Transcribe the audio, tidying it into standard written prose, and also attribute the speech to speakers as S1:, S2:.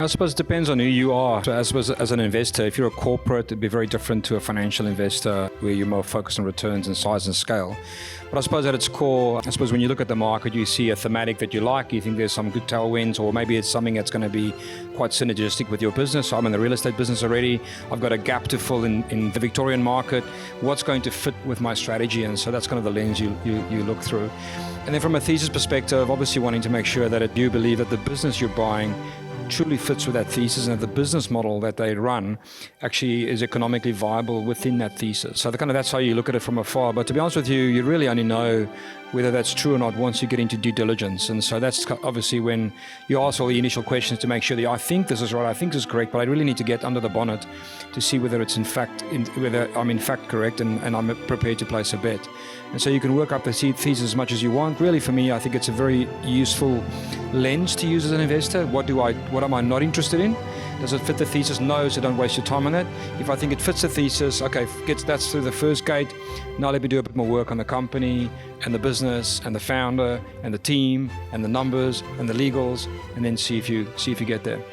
S1: I suppose it depends on who you are. So I suppose as an investor, if you're a corporate, it'd be very different to a financial investor where you're more focused on returns and size and scale. But I suppose at its core, I suppose when you look at the market, you see a thematic that you like, you think there's some good tailwinds, or maybe it's something that's going to be quite synergistic with your business. So I'm in the real estate business already. I've got a gap to fill in the Victorian market. What's going to fit with my strategy? And so that's kind of the lens you look through. And then from a thesis perspective, obviously wanting to make sure that you believe that the business you're buying truly fits with that thesis and that the business model that they run actually is economically viable within that thesis. So that's how you look at it from afar. But to be honest with you, you really only know whether that's true or not once you get into due diligence. And so that's obviously when you ask all the initial questions to make sure that I think this is right, I think this is correct, but I really need to get under the bonnet to see whether it's whether I'm in fact correct and I'm prepared to place a bet. And so you can work up the thesis as much as you want. Really, for me, I think it's a very useful lens to use as an investor. What am I not interested in? Does it fit the thesis? No, so don't waste your time on that. If I think it fits the thesis, okay, that's through the first gate. Now let me do a bit more work on the company and the business and the founder and the team and the numbers and the legals, and then see if you get there.